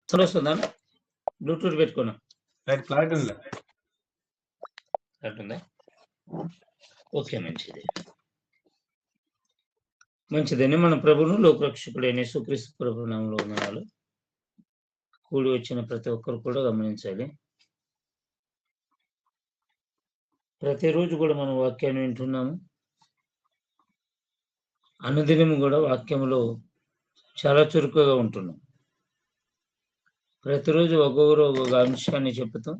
Sound వస్తుందా? Bluetooth పెట్టుకున్నా. Clarity ఉందా? ఉందా? ఓకే, మంచిదండి. మన ప్రభువును లోకరక్షకుడైన యేసుక్రీస్తు ప్రభు నామములో వందనాలు. కూడి వచ్చిన ప్రతి ఒక్కరు కూడా గమనించాలి. ప్రతిరోజు కూడా మనం వాక్యాన్ని వింటున్నాము. అనుదినము కూడా వాక్యములో చాలా చురుకుగా ఉంటున్నాం. ప్రతిరోజు ఒక్కొక్కరు ఒక్కొక్క అంశాన్ని చెబుతూ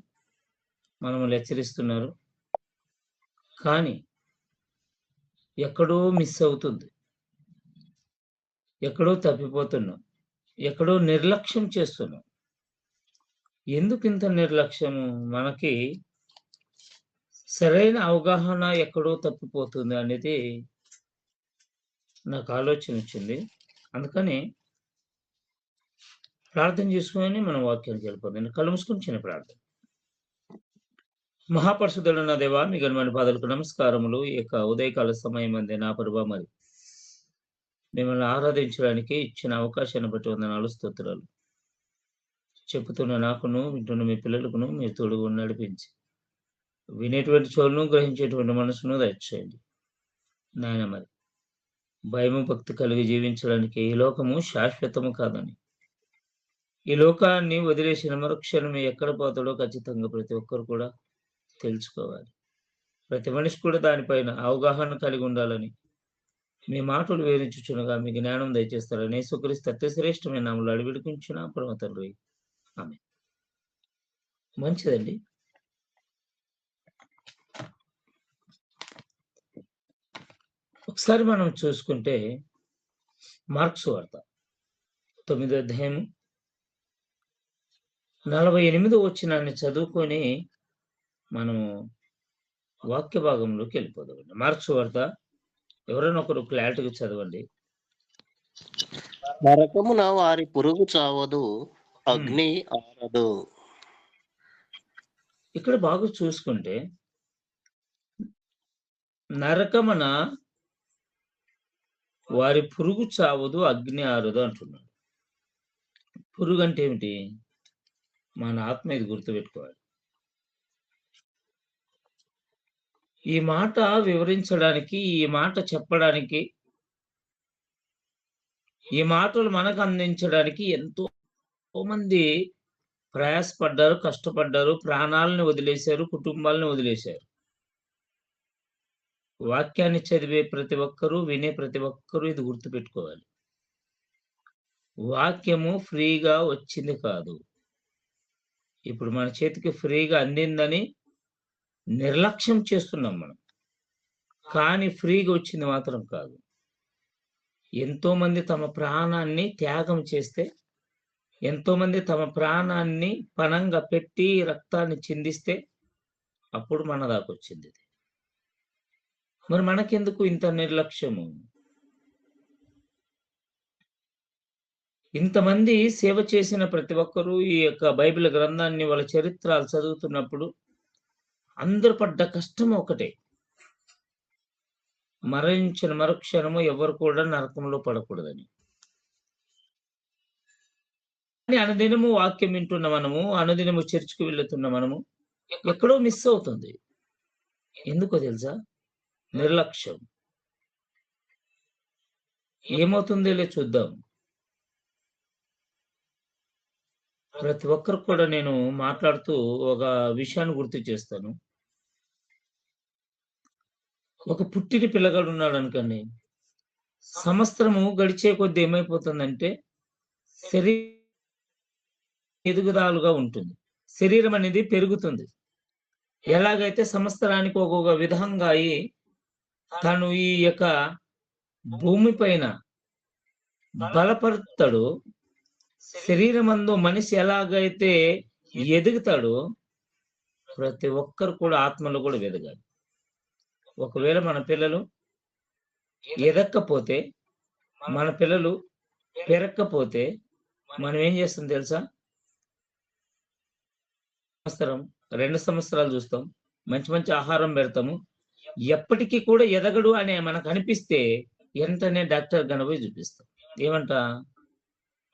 మనము హెచ్చరిస్తున్నారు. కానీ ఎక్కడో మిస్ అవుతుంది, ఎక్కడో తప్పిపోతున్నాం, ఎక్కడో నిర్లక్ష్యం చేస్తున్నాం. ఎందుకు ఇంత నిర్లక్ష్యము? మనకి సరైన అవగాహన ఎక్కడో తప్పిపోతుంది అనేది నాకు ఆలోచన వచ్చింది. అందుకని ప్రార్థన చేసుకొని మనం వాక్యానికి వెళ్ళిపోతుంది. కళ్ళు మూసుకొని చిన్న ప్రార్థన. మహాపరిశుద్ధుడైన దేవా, మీ ఘనమైన పాదాలకు నమస్కారములు. ఈ యొక్క ఉదయకాల సమయం అందే నా ప్రభా, మరి మిమ్మల్ని ఆరాధించడానికి ఇచ్చిన అవకాశాన్ని బట్టి వందనాలు, స్తోత్రాలు. చెప్పుతున్న నాకును వింటున్న మీ పిల్లలకును మీరు తోడుగా నడిపించి వినేటువంటి చెవులను గ్రహించేటువంటి మనసును దయచేయండి నాయన. మరి భయము భక్తి కలిగి జీవించడానికి ఈ లోకము శాశ్వతము కాదని, ఈ లోకాన్ని వదిలేసిన మరుక్షణమే ఎక్కడ పోతాడో ఖచ్చితంగా ప్రతి ఒక్కరు కూడా తెలుసుకోవాలి. ప్రతి మనిషి కూడా దానిపైన అవగాహన కలిగి ఉండాలని మీ మాటలు వివరించుచునగా మీ జ్ఞానం దయచేస్తారని యేసుక్రీస్తు అత్యశ్రేష్టమైన నామములో అడివిడుకుంటున్నా పరమ తండ్రి, ఆమేన్. మంచిదండి. ఒకసారి మనం చూసుకుంటే మార్కు సువార్త 9వ అధ్యాయం 48వ వచనాన్ని చదువుకొని మనం వాక్య భాగంలోకి వెళ్ళిపోదామండి. మార్కు సువార్త ఎవరైనా ఒకరు క్లారిటీగా చదవండి. నరకమున వారి పురుగు చావదు, అగ్ని ఆరదు. ఇక్కడ బాగా చూసుకుంటే నరకమున వారి పురుగు చావదు, అగ్ని ఆరదు అంటున్నాడు. పురుగు అంటే ఏమిటి? మన ఆత్మ. ఇది గుర్తుపెట్టుకోవాలి. ఈ మాట వివరించడానికి, ఈ మాట చెప్పడానికి, ఈ మాటలు మనకు అందించడానికి ఎంతో మంది ప్రయాసపడ్డారు, కష్టపడ్డారు, ప్రాణాలను వదిలేశారు, కుటుంబాలను వదిలేశారు. వాక్యాన్ని చదివే ప్రతి ఒక్కరూ, వినే ప్రతి ఒక్కరూ ఇది గుర్తుపెట్టుకోవాలి. వాక్యము ఫ్రీగా వచ్చింది కాదు. ఇప్పుడు మన చేతికి ఫ్రీగా అందిందని నిర్లక్ష్యం చేస్తున్నాం మనం. కానీ ఫ్రీగా వచ్చింది మాత్రం కాదు. ఎంతో మంది తమ ప్రాణాన్ని త్యాగం చేస్తే, ఎంతో మంది తమ ప్రాణాన్ని పణంగా పెట్టి రక్తాన్ని చిందిస్తే అప్పుడు మన దాకా వచ్చింది. మరి మనకెందుకు ఇంత నిర్లక్ష్యము? ఇంతమంది సేవ చేసిన ప్రతి ఒక్కరూ ఈ యొక్క బైబిల్ గ్రంథాన్ని, వాళ్ళ చరిత్రలు చదువుతున్నప్పుడు అందరూ పడ్డ కష్టం ఒకటే. మరణించిన మరుక్షణము ఎవరు కూడా నరకంలో పడకూడదని. కానీ అనుదినము వాక్యం వింటున్న మనము, అనుదినము చర్చికి వెళ్తున్న మనము ఎక్కడో మిస్ అవుతుంది. ఎందుకో తెలుసా? నిర్లక్ష్యం. ఏమవుతుందో చూద్దాం. ప్రతి ఒక్కరు కూడా నేను మాట్లాడుతూ ఒక విషయాన్ని గుర్తు చేస్తాను. ఒక పుట్టిన పిల్లగాడు ఉన్నాడు అనుకోండి. సంవత్సరము గడిచే కొద్ది ఏమైపోతుందంటే శరీరం ఎదుగుదలగా ఉంటుంది. శరీరం అనేది పెరుగుతుంది. ఎలాగైతే సంవత్సరానికి ఒక్కొక్క విధంగా అయి తను ఈ యొక్క భూమి పైన బలపరుతాడో, శరీరమందు మనిషి ఎలాగైతే ఎదుగుతాడో ప్రతి ఒక్కరు కూడా ఆత్మలో కూడా ఎదగాలి. ఒకవేళ మన పిల్లలు ఎదక్కపోతే, మన పిల్లలు పెరగకపోతే మనం ఏం చేస్తాం తెలుసా? సంవత్సరం 2 సంవత్సరాలు చూస్తాం, మంచి మంచి ఆహారం పెడతాము, ఎప్పటికీ కూడా ఎదగడు అనే మనకు అనిపిస్తే వెంటనే డాక్టర్ గనపోయి చూపిస్తాం. ఏమంట?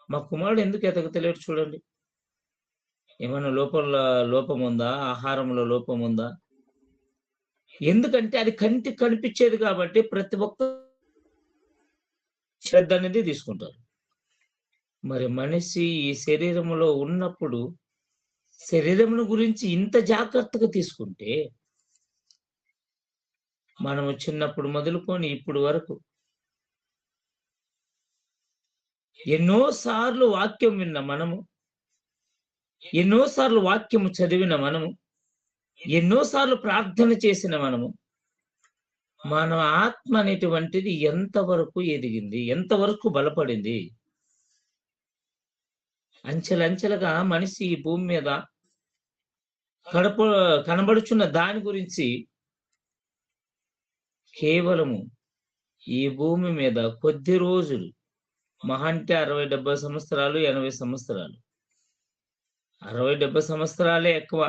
మా కుమారుడు ఎందుకు ఎదగతలేడు చూడండి, ఏమన్నా లోపం ఉందా? ఆహారంలో లోపం ఉందా? ఎందుకంటే అది కంటికి కనిపించేది కాబట్టి ప్రతి ఒక్క శ్రద్ధ అనేది తీసుకుంటారు. మరి మనిషి ఈ శరీరంలో ఉన్నప్పుడు శరీరమును గురించి ఇంత జాగ్రత్తగా తీసుకుంటే, మనము చిన్నప్పుడు మొదలుకొని ఇప్పుడు వరకు ఎన్నో సార్లు వాక్యం విన్న మనము, ఎన్నో సార్లు వాక్యము చదివిన మనము, ఎన్నో సార్లు ప్రార్థన చేసిన మనము, మన ఆత్మ అనేటువంటిది ఎంతవరకు ఎదిగింది? ఎంతవరకు బలపడింది? అంచెలంచెలుగా మనిషి ఈ భూమి మీద కడప కనబడుచున్న దాని గురించి కేవలము ఈ భూమి మీద కొద్ది రోజులు, మహా అంటే 60, 70 సంవత్సరాలు, 80 సంవత్సరాలు. 60, 70 సంవత్సరాలే ఎక్కువ.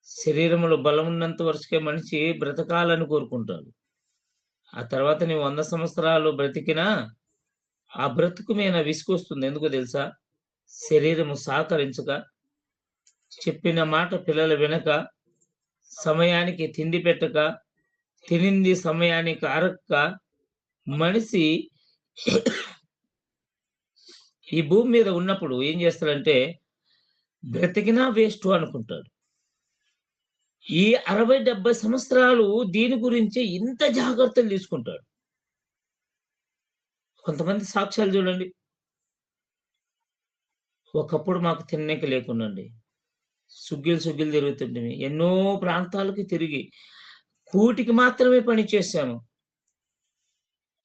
శరీరంలో బలం ఉన్నంత వరకే మనిషి బ్రతకాలని కోరుకుంటాడు. ఆ తర్వాత నీవు 100 సంవత్సరాలు బ్రతికినా, ఆ బ్రతుకు మీద విసుగొస్తుంది. ఎందుకో తెలుసా? శరీరము సహకరించక, చెప్పిన మాట పిల్లలు వినక, సమయానికి తిండి పెట్టక, తినింది సమయానికి అరక్క, మనిషి ఈ భూమి మీద ఉన్నప్పుడు ఏం చేస్తాడంటే, బ్రతికినా వేస్టు అనుకుంటాడు. ఈ 60, 70 సంవత్సరాలు దీని గురించి ఇంత జాగ్రత్తలు తీసుకుంటాడు. కొంతమంది సాక్ష్యాలు చూడండి. ఒకప్పుడు మాకు తిననీకి లేకుండండి. సుగ్గిలు తిరుగుతుంటిమి. ఎన్నో ప్రాంతాలకి తిరిగి, కూటికి మాత్రమే పని చేశాము.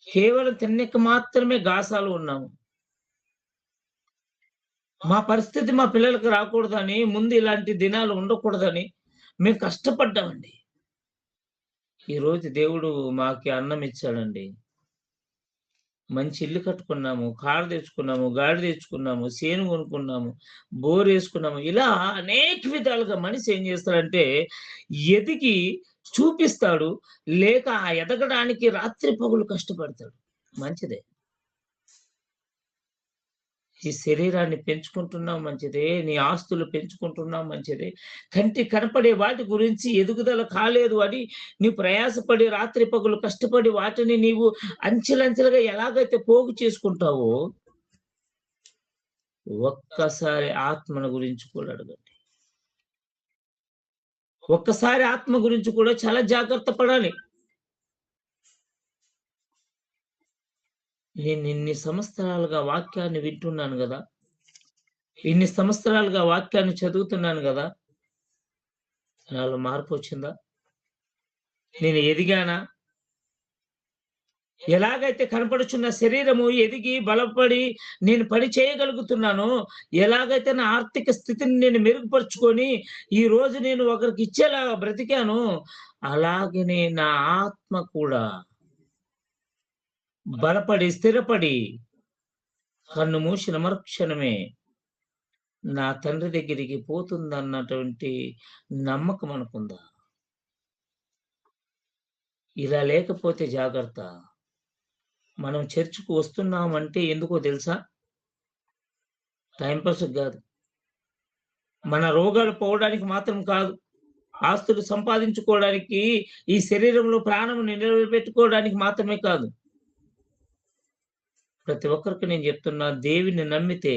కేవలం తిన్నీకి మాత్రమే గాసాలు ఉన్నాము. మా పరిస్థితి మా పిల్లలకి రాకూడదని, ముందు ఇలాంటి దినాలు ఉండకూడదని మేము కష్టపడ్డామండి. ఈరోజు దేవుడు మాకి అన్నం ఇచ్చాడండి. మంచి ఇల్లు కట్టుకున్నాము, కారు తెచ్చుకున్నాము, గాడి తెచ్చుకున్నాము, చేను కొనుక్కున్నాము, బోరేసుకున్నాము. ఇలా అనేక విధాలుగా మనిషి ఏం చేస్తాడంటే, ఎదిగి చూపిస్తాడు. లేక ఆ ఎదగడానికి రాత్రి పగలు కష్టపడతాడు. మంచిదే. ఈ శరీరాన్ని పెంచుకుంటున్నావు మంచిదే. నీ ఆస్తులు పెంచుకుంటున్నావు మంచిదే. కంటికి కనపడే వాటి గురించి ఎదుగుదల కాలేదు అని నీవు ప్రయాసపడి రాత్రి పగలు కష్టపడి వాటిని నీవు అంచెలంచెలుగా ఎలాగైతే పోగు చేసుకుంటావో, ఒక్కసారి ఆత్మను గురించి కూడా అడగండి. ఒక్కసారి ఆత్మ గురించి కూడా చాలా జాగ్రత్త పడాలి. నేను ఇన్ని సంవత్సరాలుగా వాక్యాన్ని వింటున్నాను గదా! ఇన్ని సంవత్సరాలుగా వాక్యాన్ని చదువుతున్నాను గదా! నాలో మార్పొచ్చిందా? నేను ఎదిగానా? ఎలాగైతే కనపడుచున్న శరీరము ఎదిగి బలపడి నేను పని చేయగలుగుతున్నానో, ఎలాగైతే నా ఆర్థిక స్థితిని నేను మెరుగుపరుచుకొని, ఈరోజు నేను ఒకరికి ఇచ్చేలాగా బ్రతికానో, అలాగనే నా ఆత్మ కూడా బలపడి, స్థిరపడి, కన్ను మూసిన మరుక్షణమే నా తండ్రి దగ్గరికి పోతుందన్నటువంటి నమ్మకం మనకుందా? ఇలా లేకపోతే జాగ్రత్త. మనం చర్చ్‌కు వస్తున్నామంటే ఎందుకో తెలుసా? టైమ్ పాస్‌కి గాదు. మన రోగాలు పోవడానికి మాత్రం కాదు. ఆస్తులు సంపాదించుకోవడానికి, ఈ శరీరంలో ప్రాణం నిలబెట్టుకోవడానికి మాత్రమే కాదు. ప్రతి ఒక్కరికి నేను చెప్తున్నా, దేవుని నమ్మితే,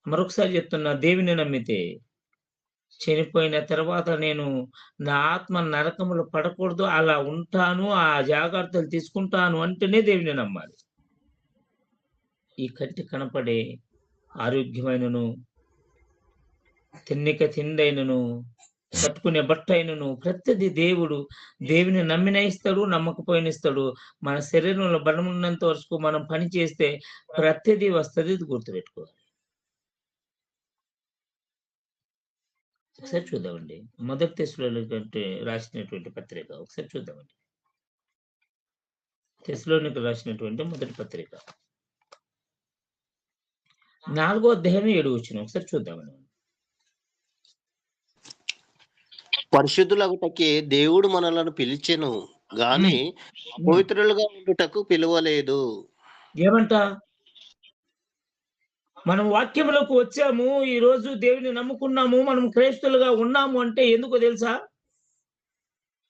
మరొకసారి చెప్తున్నా, దేవుని నమ్మితే, చనిపోయిన తర్వాత నేను నా ఆత్మ నరకములో పడకూడదు, అలా ఉంటాను, ఆ జాగ్రత్తలు తీసుకుంటాను అంటేనే దేవుని నమ్మాలి. ఈ కంటికి కనపడే ఆరోగ్యమైనను, తిన్నిక తిండైనను, కట్టుకునే బట్టైనను ప్రతిది దేవుని నమ్మిన ఇస్తాడు, నమ్మకపోయిన ఇస్తాడు. మన శరీరంలో బలం ఉన్నంత వరకు మనం పని చేస్తే ప్రతిదీ వస్తది. ఇది గుర్తుపెట్టుకోవాలి. ఒకసారి చూద్దామండి. మొదటి తెస్సలోనికంటే రాసినటువంటి పత్రిక ఒకసారి చూద్దామండి. తెస్సలోనికీయులకు రాసినటువంటి మొదటి పత్రిక 4వ అధ్యాయం 7వ వచనం ఒకసారి చూద్దామండి. పరిశుద్ధులగుటకే దేవుడు మనలను పిలిచెను గాని హ్మ్. హ్మ్. అపవిత్రులుగా ఉండుటకు పిలువలేదు. ఏమంట? మనం వాక్యంలోకి వచ్చాము, ఈ రోజు దేవుని నమ్ముకున్నాము, మనం క్రైస్తవులుగా ఉన్నాము అంటే ఎందుకో తెలుసా?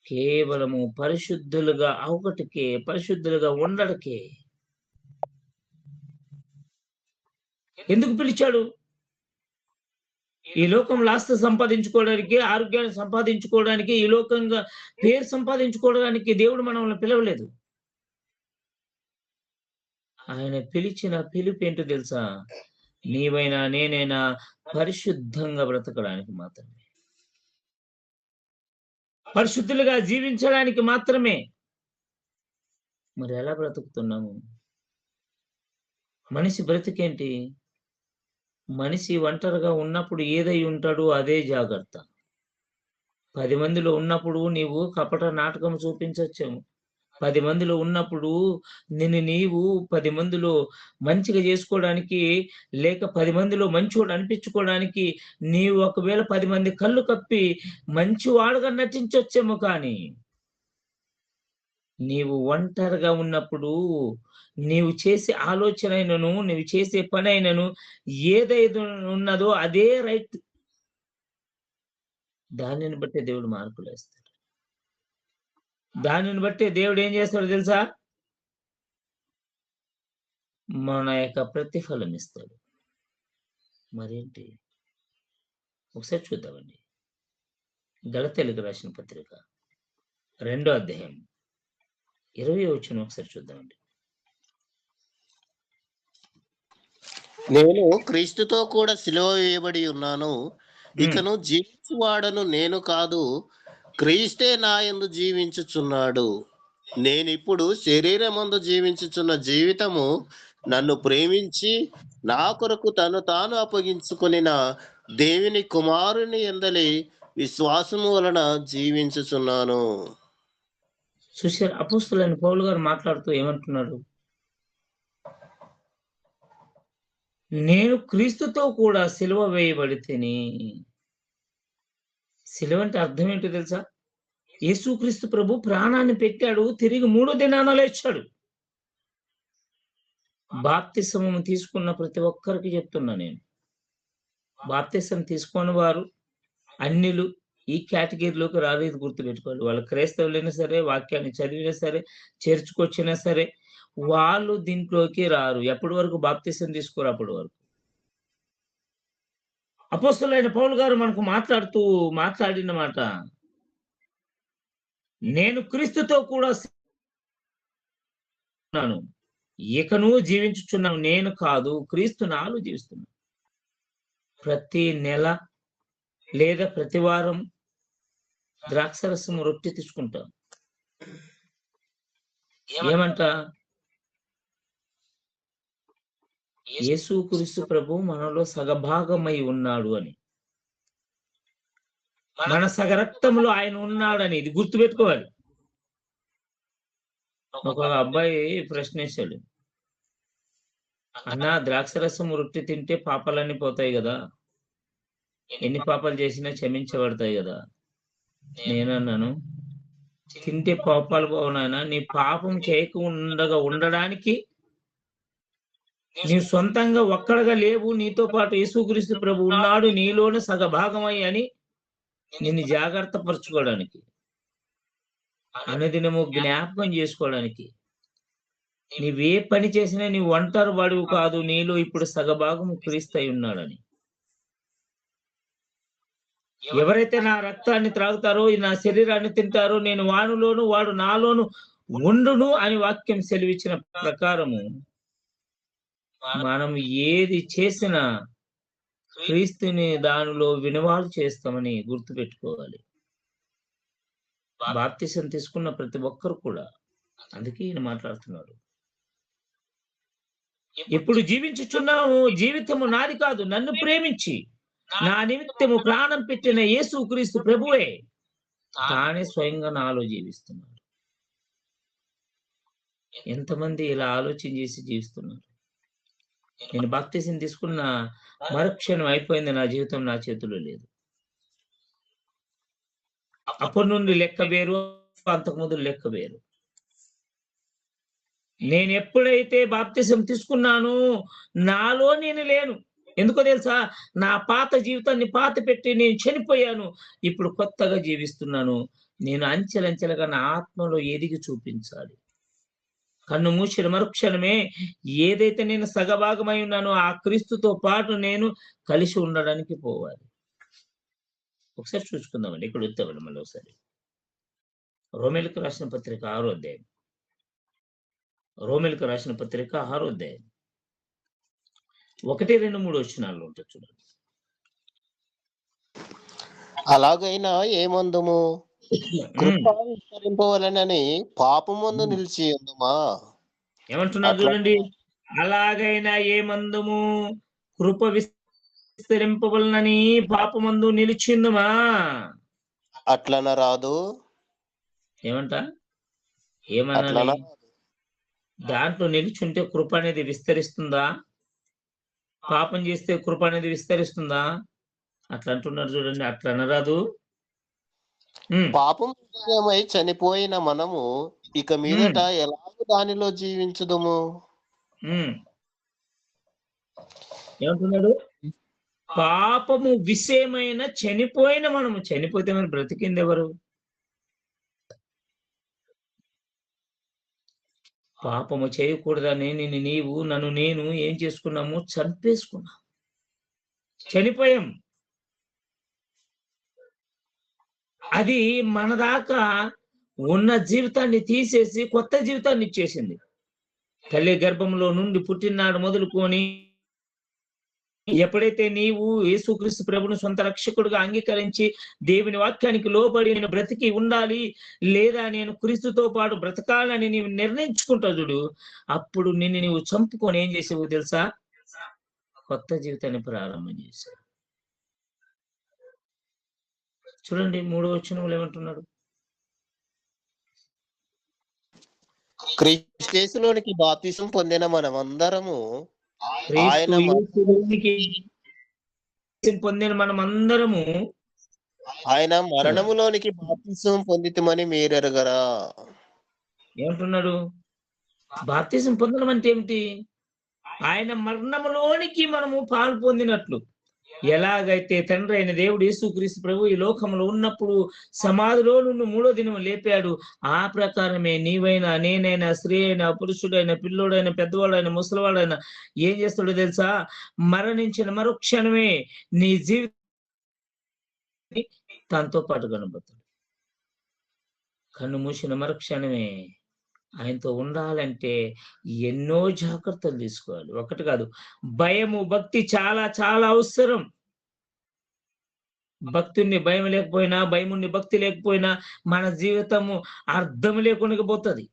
కేవలము పరిశుద్ధులుగా అవుటకే, పరిశుద్ధులుగా ఉండడకే. ఎందుకు పిలిచాడు? ఈ లోకంలో ఆస్తి సంపాదించుకోవడానికి, ఆరోగ్యాన్ని సంపాదించుకోవడానికి, ఈ లోకంగా పేరు సంపాదించుకోవడానికి దేవుడు మనల్ని పిలవలేదు. ఆయన పిలిచిన పిలుపేంటో తెలుసా? నీవైనా, నేనైనా పరిశుద్ధంగా బ్రతకడానికి మాత్రమే. పరిశుద్ధులుగా జీవించడానికి మాత్రమే. మరి ఎలా బ్రతుకుతున్నాము? మనిషి బ్రతికేంటి? మనిషి ఒంటరిగా ఉన్నప్పుడు ఏదై ఉంటాడో అదే జాగ్రత్త. 10 మందిలో ఉన్నప్పుడు నీవు కపట నాటకం చూపించొచ్చేమో. 10 మందిలో ఉన్నప్పుడు నిన్ను నీవు 10 మందిలో మంచిగా జేసుకోవడానికి, లేక 10 మందిలో మంచోడు అనిపించుకోవడానికి నీవు ఒకవేళ 10 మంది కళ్ళు కప్పి మంచివాడుగా నటించొచ్చేమో కానీ, నీవు ఒంటరిగా ఉన్నప్పుడు నీవు చేసే ఆలోచనైనను, నీవు చేసే పనైనను ఏదైతే ఉన్నదో అదే రైట్. దానిని బట్టే దేవుడు మార్పులేస్తాడు. దానిని బట్టే దేవుడు ఏం చేస్తాడో తెలుసా? మన యొక్క ప్రతిఫలం ఇస్తాడు. మరేంటి? ఒకసారి చూద్దామండి. గలతీయులకు రాసిన పత్రిక 2వ అధ్యాయం 20వ వచనం ఒకసారి చూద్దామండి. నేను క్రీస్తుతో కూడా సిలువ వేయబడి ఉన్నాను. ఇకను జీవించువాడను నేను కాదు, క్రీస్తే నా యందు జీవించుచున్నాడు. నేనిప్పుడు శరీరమందు జీవించుచున్న జీవితము నన్ను ప్రేమించి నా కొరకు తను తాను అప్పగించుకొనిన దేవుని కుమారుని యందలి విశ్వాసము వలన జీవించుచున్నాను. చూశారా? అపోస్తలుడైన పౌలు గారు మాట్లాడుతూ ఏమంటున్నాడు? నేను క్రీస్తుతో కూడా సిలువ వేయబడితిని. సిలువ అంటే అర్థం ఏంటో తెలుసా? యేసుక్రీస్తు ప్రభు ప్రాణాన్ని పెట్టాడు, తిరిగి 3 దినాన లేచాడు. బాప్తిసమము తీసుకున్న ప్రతి ఒక్కరికి చెప్తున్నా నేను. బాప్తిసం తీసుకోని వారు, అన్యులు ఈ కేటగిరీలోకి రాలేదు, గుర్తుపెట్టుకోవాలి. వాళ్ళు క్రైస్తవులైనా సరే, వాక్యాన్ని చదివినా సరే, చర్చ్‌కొచ్చినా సరే, వాళ్ళు దీంట్లోకి రారు. ఎప్పటి వరకు బాప్తిసం తీసుకోరు అప్పటి వరకు. అపోస్తలుడైన పౌలు గారు మనకు మాట్లాడిన మాట, నేను క్రీస్తుతో కూడా ఉన్నాను. ఇకను జీవించుచున్నాను నేను కాదు, క్రీస్తు నాలో జీవిస్తున్నాను. ప్రతి నెల లేదా ప్రతి వారం ద్రాక్షరసం రొట్టె తీసుకుంటాం. ఏమంట? యేసుక్రీస్తు ప్రభు మనలో సగభాగమై ఉన్నాడు అని. మన సగరక్తంలో ఆయన ఉన్నాడని ఇది గుర్తుపెట్టుకోవాలి. ఒక అబ్బాయి ప్రశ్నించాడు. అన్నా, ద్రాక్షరసం రొట్టె తింటే పాపాలన్నీ పోతాయి గదా! ఎన్ని పాపాలు చేసినా క్షమించబడతాయి గదా! నేనన్నాను, తింటే పాపాలు పోవు నాయనా. నీ పాపం చేయకుండా ఉండడానికి నీవు సొంతంగా ఒక్కడిగా లేవు. నీతో పాటు యేసుక్రీస్తు ప్రభు ఉన్నాడు నీలోనే సగభాగమై అని నిన్ను జాగ్రత్త పరచుకోవడానికి, అనుదినము జ్ఞాపకం చేసుకోవడానికి. నీవే పని చేసినా నీవు ఒంటరి వాడివి కాదు. నీలో ఇప్పుడు సగభాగము క్రీస్తు అయి ఉన్నాడని. ఎవరైతే నా రక్తాన్ని త్రాగుతారో, నా శరీరాన్ని తింటారో, నేను వానిలోను వాడు నాలోను ఉండును అని వాక్యం సెలవిచ్చిన ప్రకారము మనం ఏది చేసినా క్రీస్తుని దానిలో వినువాలు చేస్తామని గుర్తుపెట్టుకోవాలి. బాప్తిసం తీసుకున్న ప్రతి ఒక్కరు కూడా. అందుకే ఈయన మాట్లాడుతున్నాడు. ఇప్పుడు జీవించుచున్నాము, జీవితము నాది కాదు, నన్ను ప్రేమించి నా నిమిత్తము ప్రాణం పెట్టిన యేసుక్రీస్తు ప్రభువే తానే స్వయంగా నాలో జీవిస్తున్నాడు. ఎంతమంది ఇలా ఆలోచన చేసి జీవిస్తున్నారు? నేను బాప్తిసం తీసుకున్న మరుక్షణం అయిపోయింది, నా జీవితం నా చేతిలో లేదు. అప్పటి నుండి లెక్క వేరు, అంతకుముందు లెక్క వేరు. నేను ఎప్పుడైతే బాప్తిసం తీసుకున్నానో నాలో నేను లేను. ఎందుకో తెలుసా? నా పాత జీవితాన్ని పాతిపెట్టి నేను చనిపోయాను. ఇప్పుడు కొత్తగా జీవిస్తున్నాను. నేను అంచెలంచెలుగా నా ఆత్మలో ఎదిగి చూపించాలి. కన్ను మూసిన మరుక్షణమే ఏదైతే నేను సగభాగమై ఉన్నానో ఆ క్రీస్తుతో పాటు నేను కలిసి ఉండడానికి పోవాలి. ఒకసారి చూసుకుందామండి. ఇక్కడ వద్దామండి మళ్ళీ ఒకసారి. రోమీయులకు రాసిన పత్రిక 6వ అధ్యాయం. రోమీయులకు రాసిన పత్రిక 6వ అధ్యాయం. 1, 2, 3 వచనాల్లో ఉంటుంది చూడండి. అలాగైనా ఏమందుము? కృప విస్తరింపవలెనని పాపమందు నిలిచి ఉందుమా? ఏమంటున్నారు చూడండి. అలాగైనా ఏమందుము? కృప విస్తరింపవలనని పాపమందు నిలిచిందుమా? అట్లన రాదు. ఏమంట? ఏమనాలి? దాంట్లో నిలిచుంటే కృప అనేది విస్తరిస్తుందా? పాపం చేస్తే కృప అనేది విస్తరిస్తుందా? అట్లా అంటున్నారు చూడండి. అట్లా అనరాదు. పాపం విషయమై చనిపోయిన మనము ఇక మీదట ఎలాగ దానిలో జీవించుదుము? ఏమంటున్నాడు? పాపము విషయమైన చనిపోయిన మనము. చనిపోతే మరి బ్రతికింది ఎవరు? పాపము చేయకూడదని నీవు నన్ను నేను ఏం చేసుకున్నాము? చంపేసుకున్నాం, చనిపోయాం. అది మన దాకా ఉన్న జీవితాన్ని తీసేసి కొత్త జీవితాన్ని ఇచ్చేసింది. తల్లి గర్భంలో నుండి పుట్టినాడు మొదలుకొని ఎప్పుడైతే నీవు యేసుక్రీస్తు ప్రభుని సొంత రక్షకుడుగా అంగీకరించి దేవుని వాక్యానికి లోబడి నేను బ్రతికి ఉండాలి, లేదా నేను క్రీస్తుతో పాటు బ్రతకాలని నీవు నిర్ణయించుకుంటావు చూడు, అప్పుడు నిన్ను నీవు చంపుకొని ఏం చేసావు తెలుసా? కొత్త జీవితాన్ని ప్రారంభం చేశావు. చూడండి 3వ వచనంలో ఏమంటున్నాడు? క్రీస్తులోనికి బాప్తిసం పొందిన మనమందరము ఆయన మరణములోనికి బాప్తిసం పొందితమని మీరెరగరా? ఏమంటున్నాడు? బాప్తిసం పొందడం అంటే ఏమిటి? ఆయన మరణములోనికి మనము పాలు పొందినట్లు. ఎలాగైతే తండ్రి అయిన దేవుడు యేసుక్రీస్తు ప్రభు ఈ లోకంలో ఉన్నప్పుడు సమాధిలో నుండి 3వ దినం లేపాడు, ఆ ప్రకారమే నీవైనా, నేనైనా, స్త్రీ అయినా, పురుషుడైనా, పిల్లోడైనా, పెద్దవాడైనా, ముసలివాడైనా ఏం చేస్తాడో తెలుసా? మరణించిన మరుక్షణమే నీ జీవితాన్ని తనతో పాటు కనబడతాడు. కన్ను మూసిన మరుక్షణమే ఆయనతో ఉండాలంటే ఎన్నో జాగ్రత్తలు తీసుకోవాలి. ఒకటి కాదు, భయము, భక్తి చాలా చాలా అవసరం. భక్తుని భయం లేకపోయినా, భయముని భక్తి లేకపోయినా మన జీవితము అర్థం లేకుండా పోతుంది.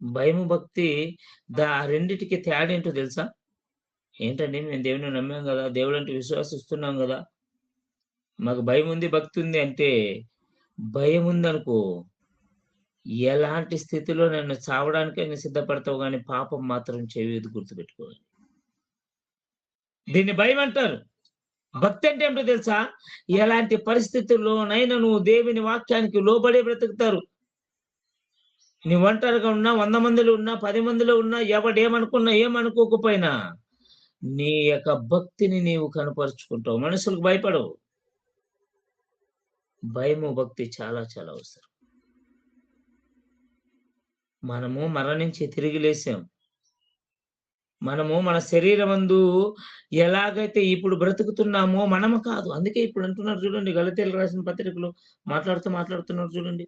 భయము, భక్తి రెండిటికి తేడా ఏంటో తెలుసా? ఏంటండి, మేము దేవుని నమ్మాం కదా, దేవుడు అంటే విశ్వాసిస్తున్నాం కదా, మాకు భయం ఉంది, భక్తి ఉంది అంటే, భయం ఉందనుకో ఎలాంటి స్థితిలో నన్ను చావడానికైనా సిద్ధపడతావు, కానీ పాపం మాత్రం చేయదు. గుర్తుపెట్టుకోవాలి. దీన్ని భయం అంటారు. భక్తి అంటే ఏమిటో తెలుసా? ఎలాంటి పరిస్థితుల్లోనైనా నువ్వు దేవుని వాక్యానికి లోబడే బ్రతుకుతారు. నువ్వు ఒంటరిగా ఉన్నా, 100 మందిలో ఉన్నా, 10 మందిలో ఉన్నా, ఎవడేమనుకున్నా ఏమనుకోకపోయినా నీ యొక్క భక్తిని నీవు కనపరుచుకుంటావు. మనుషులకు భయపడవు. భయము, భక్తి చాలా చాలా అవసరం. మనము మరణించి తిరిగి లేసాం. మనము మన శరీరమందు ఎలాగైతే ఇప్పుడు బ్రతుకుతున్నామో మనము కాదు. అందుకే ఇప్పుడు అంటున్నారు చూడండి, గలతీయులకు రాసిన పత్రికలో మాట్లాడుతున్నారు చూడండి.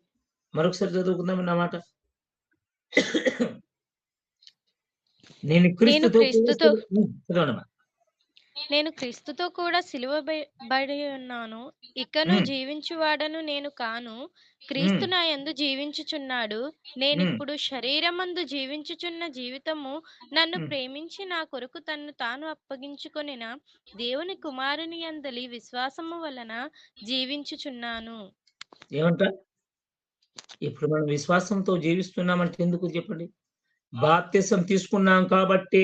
మరొకసారి చదువుకుందాం నా మాట. నేను క్రీస్తుతో కూడా సిలువబడి ఉన్నాను. ఇకను జీవించువాడను నేను కాను, క్రీస్తు నా యందు జీవించుచున్నాడు. నేనిప్పుడు శరీరమందు జీవించుచున్న జీవితము నన్ను ప్రేమించి నా కొరకు తన్ను తాను అప్పగించుకొనిన దేవుని కుమారుని యందలి విశ్వాసము వలన జీవించుచున్నాను. ఏమంట? ఇప్పుడు మనం విశ్వాసంతో జీవిస్తున్నామంటే ఎందుకు చెప్పండి? బాప్తిసం తీసుకున్నాం కాబట్టి,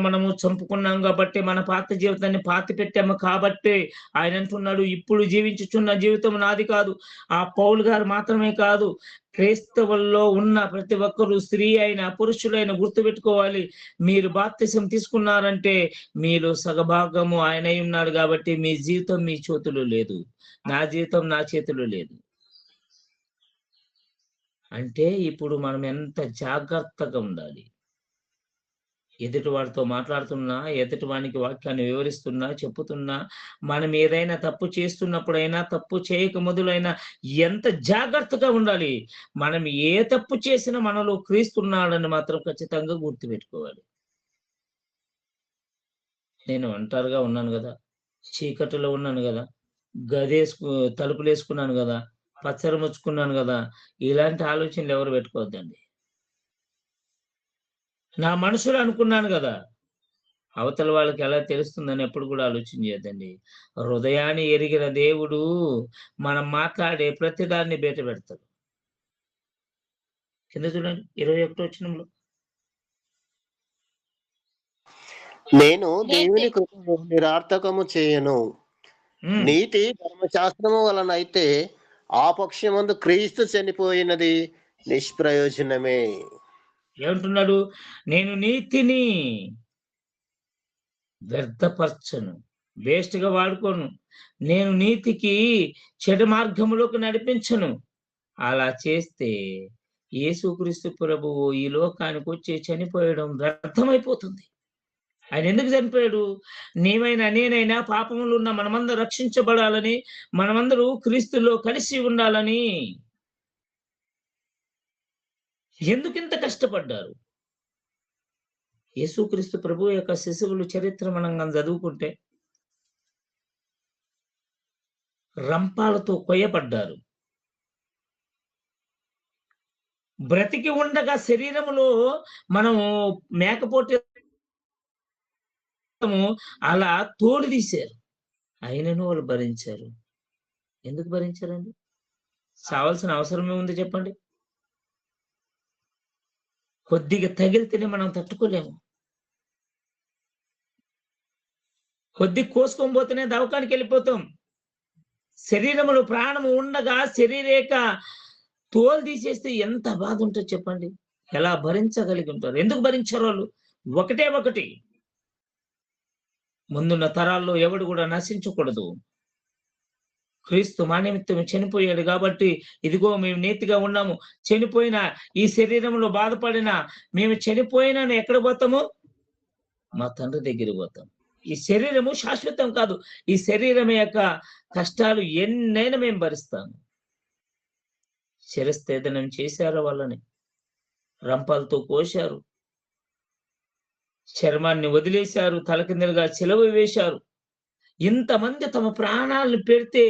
మనము చంపుకున్నాం కాబట్టి, మన పాత జీవితాన్ని పాతి పెట్టాము కాబట్టి ఆయన అంటున్నాడు, ఇప్పుడు జీవించుచున్న జీవితం నాది కాదు. ఆ పౌలు గారు మాత్రమే కాదు, క్రైస్తవుల్లో ఉన్న ప్రతి ఒక్కరు, స్త్రీ అయినా పురుషులైన, గుర్తుపెట్టుకోవాలి. మీరు బాప్తిసం తీసుకున్నారంటే మీరు సగభాగము ఆయన అయి ఉన్నాడు కాబట్టి మీ జీవితం మీ చేతుల్లో లేదు, నా జీవితం నా చేతిలో లేదు. అంటే ఇప్పుడు మనం ఎంత జాగ్రత్తగా ఉండాలి. ఎదుటి వాడితో మాట్లాడుతున్నా, ఎదుటి వానికి వాక్యాన్ని వివరిస్తున్నా, చెప్పుతున్నా, మనం ఏదైనా తప్పు చేస్తున్నప్పుడైనా, తప్పు చేయక మొదలైనా ఎంత జాగ్రత్తగా ఉండాలి. మనం ఏ తప్పు చేసినా మనలో క్రీస్తున్నాడని మాత్రం ఖచ్చితంగా గుర్తుపెట్టుకోవాలి. నేను ఒంటరిగా ఉన్నాను గదా! చీకటిలో ఉన్నాను గదా! గదేసుకు తలుపులేసుకున్నాను గదా! పచ్చరు ముచ్చుకున్నాను గదా! ఇలాంటి ఆలోచనలు ఎవరు పెట్టుకోవద్దండి. నా మనసులో అనుకున్నాను గదా! అవతల వాళ్ళకి ఎలా తెలుస్తుందని ఎప్పుడు కూడా ఆలోచన చేయొద్దండి. హృదయాన్ని ఎరిగిన దేవుడు మనం మాట్లాడే ప్రతిదాన్ని బయటపెడతాడు. కింద చూడండి 21వ వచనంలో. నేను దేవుని కృపను నిరర్థకము చేయను. హ్మ్. నీతి ధర్మశాస్త్రము వలనైతే ఆ పక్షమందు క్రీస్తు చనిపోయినది నిష్ప్రయోజనమే. ఏమంటున్నాడు? నేను నీతిని వ్యర్థపరచను, వేస్ట్‌గా వాడుకోను. నేను నీతికి చెడు మార్గములోకి నడిపించను. అలా చేస్తే యేసుక్రీస్తు ప్రభువు ఈ లోకానికొచ్చి చనిపోయడం వ్యర్థమైపోతుంది. ఆయన ఎందుకు చనిపోయాడు? నీవైనా నేనైనా పాపములో ఉన్న మనమందరం రక్షించబడాలని, మనమందరూ క్రీస్తులో కలిసి ఉండాలని. ఎందుకింత కష్టపడ్డారు? యేసుక్రీస్తు ప్రభువు యొక్క శిశువుల చరిత్ర మనం చదువుకుంటే రంపాలతో కొయ్యబడ్డారు. బ్రతికి ఉండగా శరీరములో మనము మేకపోతే అలా తోలు తీశారు. అయినను వాళ్ళు భరించారు. ఎందుకు భరించారండి? చావాల్సిన అవసరం ఏముంది చెప్పండి? కొద్దిగా తగిలితేనే మనం తట్టుకోలేము. కొద్దిగా కోసుకొని పోతేనే దవాఖానికి వెళ్ళిపోతాం. శరీరములో ప్రాణము ఉండగా శరీరేక తోలు తీసేస్తే ఎంత బాధ ఉంటుందో చెప్పండి? ఎలా భరించగలిగి ఉంటారు? ఎందుకు భరించారు వాళ్ళు? ఒకటి ముందున్న తరాల్లో ఎవడు కూడా నశించకూడదు. క్రీస్తు మా నిమిత్తం చనిపోయాడు కాబట్టి ఇదిగో మేము నీతిగా ఉన్నాము. చనిపోయిన ఈ శరీరంలో బాధపడిన మేము చనిపోయినా ఎక్కడ పోతాము? మా తండ్రి దగ్గరికి పోతాం. ఈ శరీరము శాశ్వతం కాదు. ఈ శరీరం యొక్క కష్టాలు ఎన్నైనా మేము భరిస్తాము. శిరస్థేదనం చేశారు వాళ్ళని, రంపాలతో కోశారు, చర్మాన్ని వదిలేశారు, తలకిందులుగా సిలువ వేశారు. ఇంతమంది తమ ప్రాణాలను పెడితే